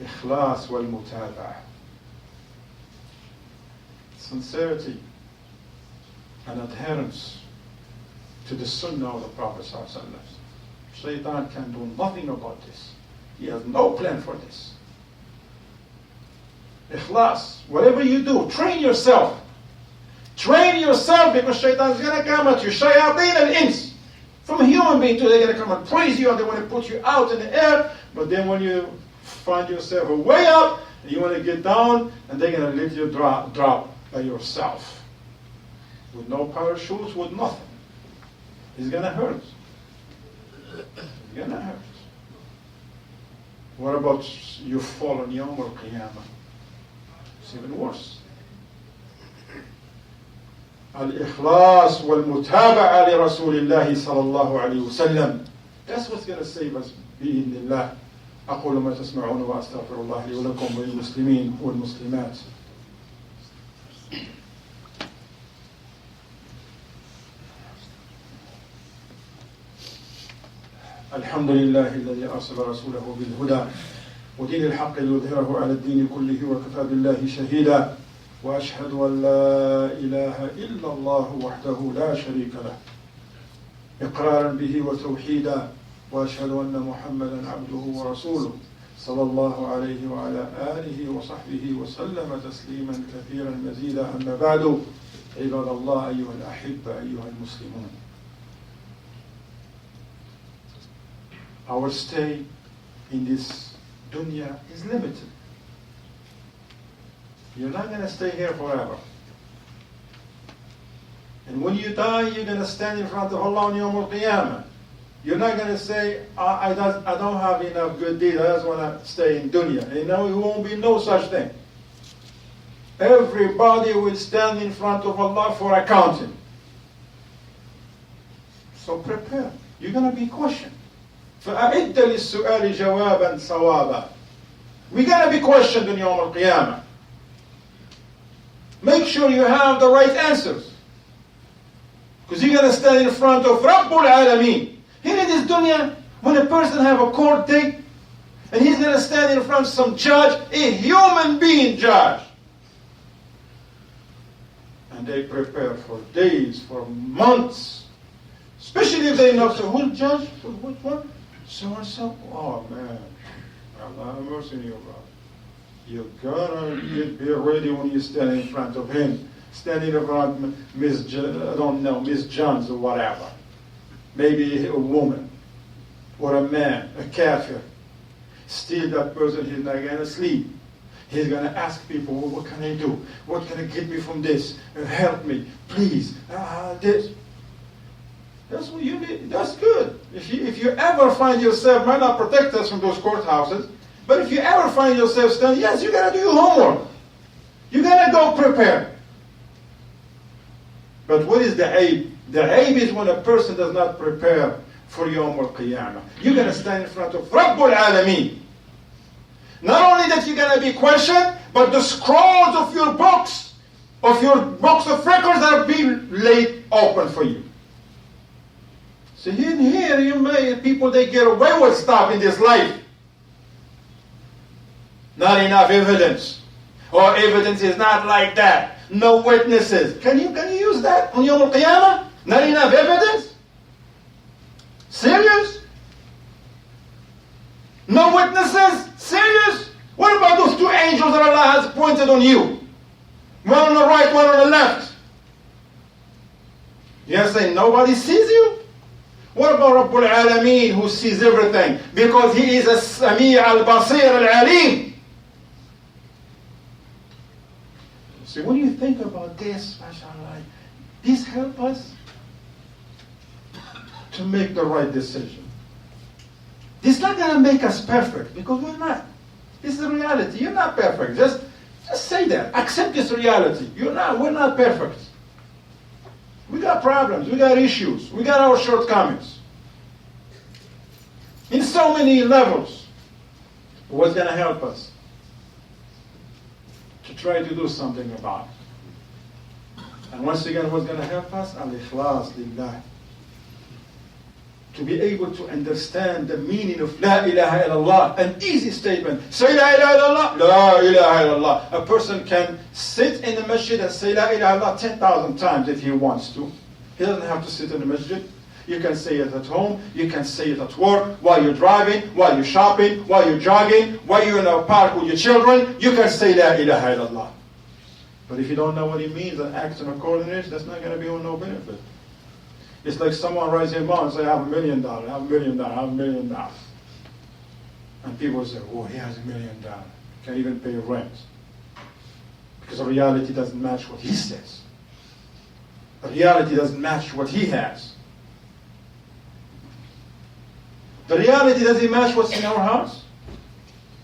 Ikhlas wal mutaba'a. Sincerity and adherence to the sunnah of the Prophet ﷺ. Shaitan can do nothing about this. He has no plan for this. Ikhlas, whatever you do, train yourself. Train yourself, because shaitan is going to come at you. Shayateen al-ins. From a human being too, they're going to come and praise you and they want to put you out in the air. But then when you find yourself way up and you want to get down, and they're going to let you drop by yourself. With no parachutes, with nothing. It's going to hurt. It's going to hurt. What about you fall on Yawm al-Qiyamah? It's even worse. Al-Ikhlas wal-Mutaba'a li Rasulillahi sallallahu alayhi wa sallam. That's what's going to save us. بإذن الله. أقول ما تسمعون وأستغفر الله لي ولكم وللمسلمين والمسلمات. الحمد لله الذي أرسل رسوله بالهدى ودين الحق ليظهره على الدين كله وكفى بالله شهيدا وأشهد أن لا إله إلا الله وحده لا شريك له إقرارا به وتوحيدا وأشهد أن محمدا عبده ورسوله صلى الله عليه وعلى آله وصحبه وسلم تسليما كثيرا مزيدا أما بعد عباد الله أيها الأحبة أيها المسلمون. Our stay in this dunya is limited. You're not going to stay here forever. And when you die, you're going to stand in front of Allah on Yawm al-Qiyamah. You're not going to say, I don't have enough good deeds, I just want to stay in dunya. You know, it won't be no such thing. Everybody will stand in front of Allah for accounting. So prepare. You're going to be questioned. فَأَعِدَّ لِلسُّؤَالِ جَوَابًا صَوَابًا. We're going to be questioned in Yawm al-Qiyamah. Make sure you have the right answers. Because you're going to stand in front of Rabbul Alameen. Here in this dunya, when a person have a court date, and he's going to stand in front of some judge, a human being judge. And they prepare for days, for months. Especially if they know, so who's judge? Which one? So-and-so? Oh man, Allah have mercy on you, brother. You gotta be ready when you stand in front of him. Standing in front of Miss Jones or whatever. Maybe a woman or a man, a kafir. Still that person, he's not going to sleep. He's going to ask people, well, what can I do? What can I get me from this? Help me, please. This. That's what you need. That's good. If you ever find yourself, might not protect us from those courthouses, but if you ever find yourself standing, yes, you got to do your homework. You got to go prepare. But what is the aib? The aib is when a person does not prepare for Yawm al-Qiyamah. You're going to stand in front of Rabbul Alameen. Not only that you're going to be questioned, but the scrolls of your books of records are being laid open for you. So here you may, people, they get away with stuff in this life. Not enough evidence. Or evidence is not like that. No witnesses. Can you use that on Yawm al-Qiyamah? Not enough evidence? Serious? No witnesses? Serious? What about those two angels that Allah has pointed on you? One on the right, one on the left. You're saying nobody sees you? What about Rabbul Alameen, who sees everything? Because he is a Sami' al-Basir al-Alim. So when you think about this, mashallah, this helps us to make the right decision. This is not going to make us perfect, because we're not. This is the reality. You're not perfect. Just say that. Accept this reality. We're not perfect. We got problems. We got issues. We got our shortcomings. In so many levels. What's going to help us? To try to do something about it. And once again, what's going to help us? Al-Ikhlas lillah. to be able to understand the meaning of La ilaha illallah, an easy statement. Say La ilaha illallah, La ilaha illallah. A person can sit in the masjid and say La ilaha illallah 10,000 times if he wants to. He doesn't have to sit in the masjid. You can say it at home, you can say it at work, while you're driving, while you're shopping, while you're jogging, while you're in a park with your children, you can say La ilaha illallah. But if you don't know what it means and act in accordance, that's not going to be of no benefit. It's like someone raises their mouth and say, I have $1 million, I have $1 million, I have $1 million. And people say, oh, he has $1 million. Can't even pay rent. Because the reality doesn't match what he says. The reality doesn't match what he has. The reality doesn't match what's in our hearts.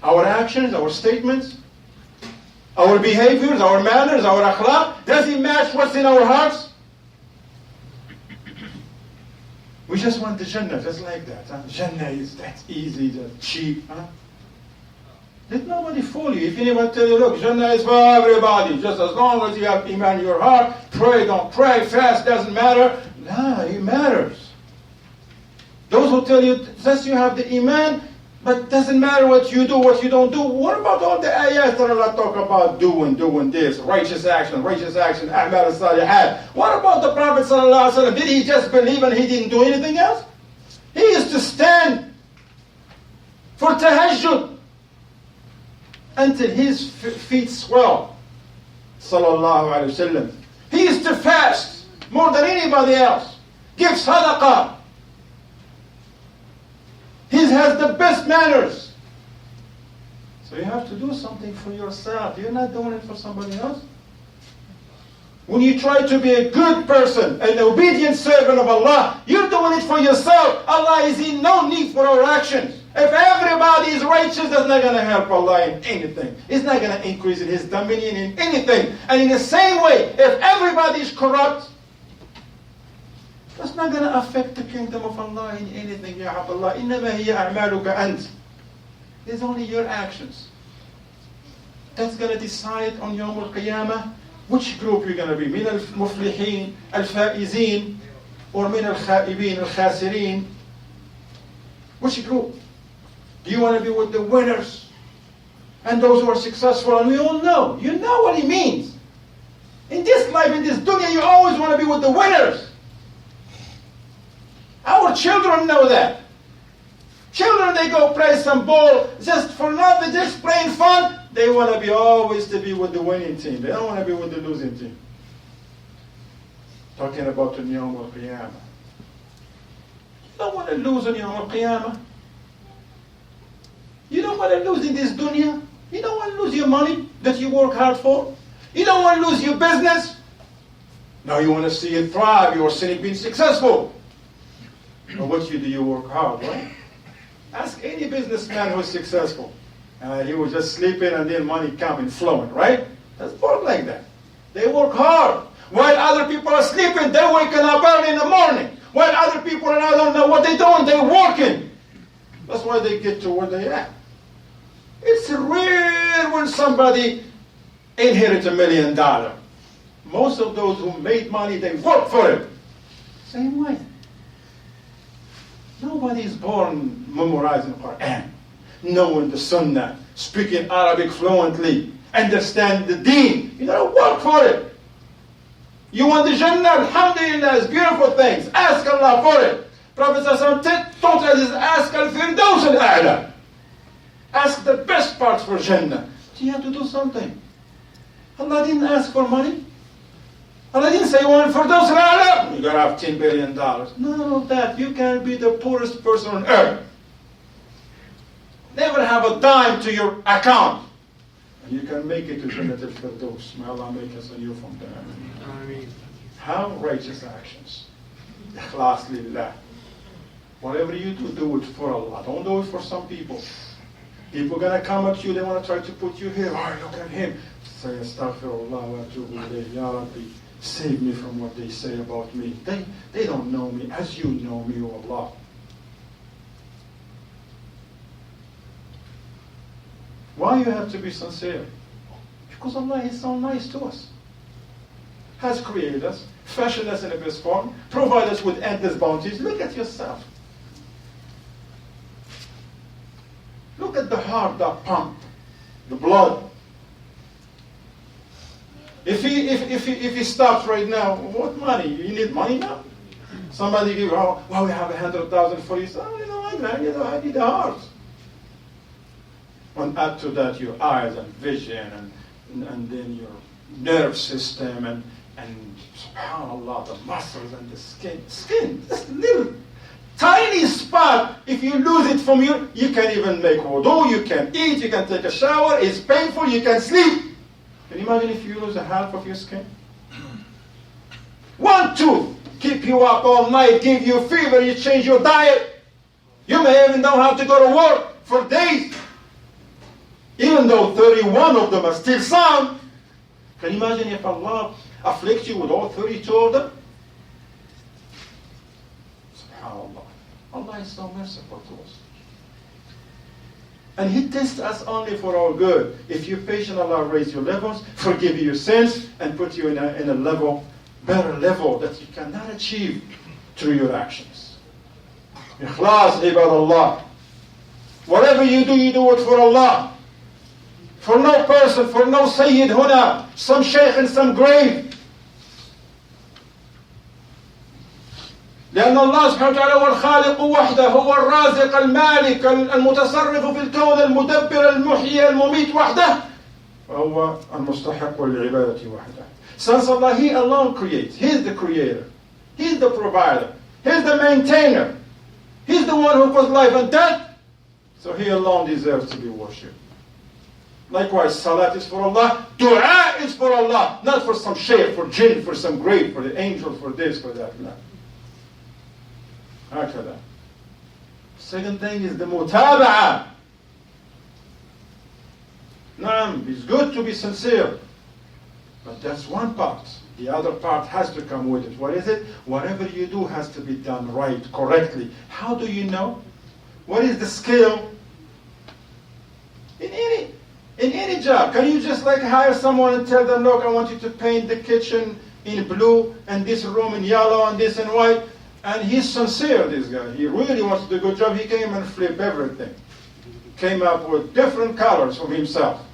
Our actions, our statements, our behaviors, our manners, our akhlaq, doesn't match what's in our hearts. We just want the Jannah, just like that. Huh? Jannah is that easy, that cheap. Huh? Let nobody fool you. If anyone tell you, look, Jannah is for everybody, just as long as you have iman in your heart, pray, don't pray, fast, doesn't matter. No, it matters. Those who tell you, just you have the iman, but doesn't matter what you do, what you don't do. What about all the ayahs that Allah talk about doing this, righteous action, a'mal al-salihat? What about the Prophet sallallahu alaihi wasallam? Did he just believe and he didn't do anything else? He used to stand for tahajjud until his feet swell, sallallahu alaihi wasallam. He used to fast more than anybody else. Give sadaqah. He has the best manners. So you have to do something for yourself. You're not doing it for somebody else. When you try to be a good person, an obedient servant of Allah, you're doing it for yourself. Allah is in no need for our actions. If everybody is righteous, that's not going to help Allah in anything. It's not going to increase in His dominion in anything. And in the same way, if everybody is corrupt, that's not going to affect the kingdom of Allah in anything, Ya Abdullah. إِنَّمَا هِيَ أَعْمَالُكَ أَنْتِ. It's only your actions. That's going to decide on Yawm al-Qiyamah which group you're going to be. مِنَ الْمُفْلِحِينَ الْفَائِزِينَ or مِنَ الْخَائِبِينَ الْخَاسِرِينَ. Which group? Do you want to be with the winners and those who are successful? And we all know. You know what it means. In this life, in this dunya, you always want to be with the winners. Our children know that. Children, they go play some ball just for nothing, just playing fun. They want to be always to be with the winning team. They don't want to be with the losing team. Talking about the Yawm al-Qiyamah. You don't want to lose on Yawm al-Qiyamah. You don't want to lose in this dunya. You don't want to lose your money that you work hard for. You don't want to lose your business. Now you want to see it thrive. You are seeing it being successful. But what you do, you work hard, right? Ask any businessman who's successful. He was just sleeping and then money coming, flowing, right? That's work like that. They work hard. While other people are sleeping, they're waking up early in the morning. While other people are I don't know what they're doing, they're working. That's why they get to where they are. It's rare when somebody inherits $1 million. Most of those who made money, they work for it. Same way. Nobody is born memorizing Quran, knowing the Sunnah, speaking Arabic fluently, understand the Deen. You gotta work for it. You want the Jannah? Alhamdulillah, it's beautiful things. Ask Allah for it. Prophet taught us ask al-Firdaus al-A'la. Ask the best parts for Jannah. So you have to do something. Allah didn't ask for money. Allah didn't say, well, for those al-A'la, you gotta have $10 billion. None of that. You can be the poorest person on earth. Never have a dime to your account. And you can make it to Jannat al-Firdaus. May Allah make us and you from there. Ameen. Have righteous actions. Ikhlas lillah. Whatever you do, do it for Allah. Don't do it for some people. People are going to come at you, they want to try to put you here. Oh, look at him. Say, astaghfirullah wa atubu ilayh. Ya Rabbi, save me from what they say about me. They don't know me as you know me, O Allah. Why you have to be sincere? Because Allah is so nice to us. Has created us, fashioned us in a best form, provided us with endless bounties. Look at yourself. heart that pump, the blood. If he stops right now, what money? You need money now? Somebody give, oh, well, we have 100,000 for you. Oh, you know, I need a heart. And add to that your eyes and vision and then your nerve system and subhanAllah, the muscles and the skin. Skin, this little tiny spot, if you lose it from you, you can't even make wudu, you can eat, you can take a shower, it's painful, you can sleep. Can you imagine if you lose a half of your skin? One tooth keep you up all night, give you fever, you change your diet. You may even don't have to go to work for days. Even though 31 of them are still sound. Can you imagine if Allah afflicts you with all 32 of them? SubhanAllah. Allah is so merciful to us. And He tests us only for our good. If you're patient, Allah raise your levels, forgive you your sins, and put you in a level, better level that you cannot achieve through your actions. Ikhlas, ibadallah. Whatever you do it for Allah. For no person, for no Sayyid huna, some Shaykh in some grave. لأن الله سبحانه وتعالى هو الخالق وحده هو الرازق المالك المتصرف في الكون المدبر المحيي المميت وحده وهو المستحق للعبادة وحده. Since Allah, He alone creates. He's the creator. He's the provider. He's the maintainer. He's the one who caused life and death. So He alone deserves to be worshipped. Likewise, salat is for Allah. Dua is for Allah. Not for some shaykh, for jinn, for some grave, for the angel, for this, for that. No. هكذا. Second thing is the mutaba'a. Naam, it's good to be sincere. But that's one part. The other part has to come with it. What is it? Whatever you do has to be done right, correctly. How do you know? What is the skill? In any job, can you just like hire someone and tell them, look, I want you to paint the kitchen in blue and this room in yellow and this in white? And he's sincere, this guy. He really wants to do a good job. He came and flipped everything. Came up with different colors from himself.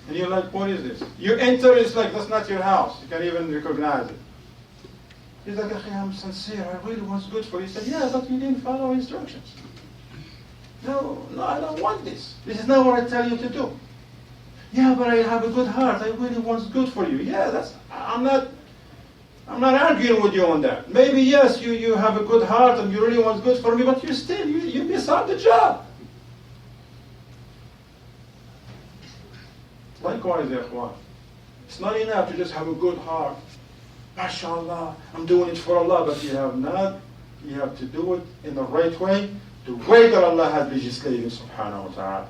And you're like, what is this? You enter, it's like, that's not your house. You can't even recognize it. He's like, I'm sincere. I really want good for you. He said, yeah, but you didn't follow instructions. No, I don't want this. This is not what I tell you to do. Yeah, but I have a good heart. I really want good for you. Yeah, I'm not arguing with you on that. Maybe, yes, you have a good heart and you really want good for me, but you miss out the job. Likewise, ikhwan. It's not enough to just have a good heart. MashaAllah, I'm doing it for Allah, but you have to do it in the right way, the way that Allah has legislated, subhanahu wa ta'ala.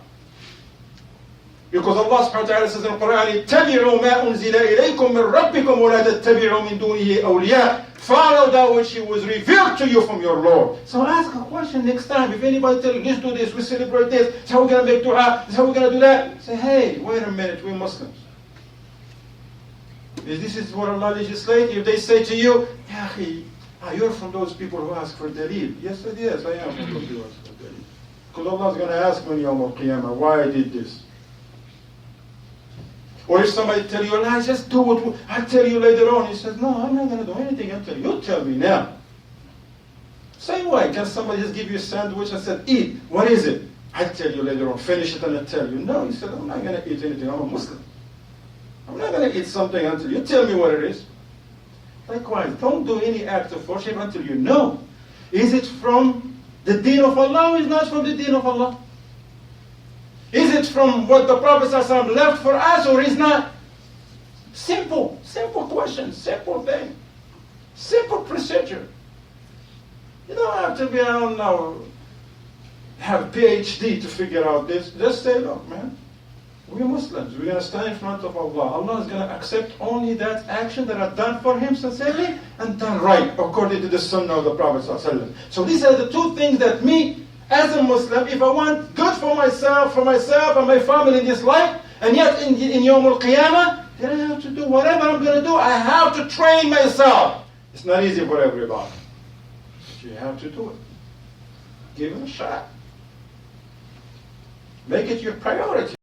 Because Allah subhanahu wa ta'ala says in the Quran, اتَّبِعُوا مَا أُنزِلَ إِلَيْكُم مِّن رَبِّكُمْ وَلَا تَتَّبِعُوا مِن دُونِهِ أَوْلِيَاءَ. Follow that which was revealed to you from your Lord. So ask a question next time. If anybody tells you, let's do this, we celebrate this, that's how we're going to make dua, that's how we're going to do that. Say, hey, wait a minute, we're Muslims. If this is what Allah legislates, if they say to you, you're from those people who ask for dalil. Yes, I am from those people who ask for dalil. Because Allah is going to ask me on Yawm al-Qiyamah, why I did this. Or if somebody tell you, just do what I'll tell you later on. He says, no, I'm not going to do anything until you tell me now. Same way, can somebody just give you a sandwich and say, eat, what is it? I'll tell you later on, finish it and I'll tell you. No, he said, I'm not going to eat anything, I'm a Muslim. I'm not going to eat something until you tell me what it is. Likewise, don't do any act of worship until you know. Is it from the deen of Allah or is it not from the deen of Allah? Is it from what the Prophet ﷺ left for us or is not? Simple question, simple thing, simple procedure. You don't have to be, I don't know, have a PhD to figure out this. Just say, look, man, we're Muslims. We're going to stand in front of Allah. Allah is going to accept only that action that are done for Him sincerely and done right according to the Sunnah of the Prophet ﷺ. So these are the two things that me, as a Muslim, if I want good for myself and my family in this life, and yet in Yawm al-Qiyamah, then I have to do whatever I'm going to do. I have to train myself. It's not easy for everybody. But you have to do it. Give it a shot. Make it your priority.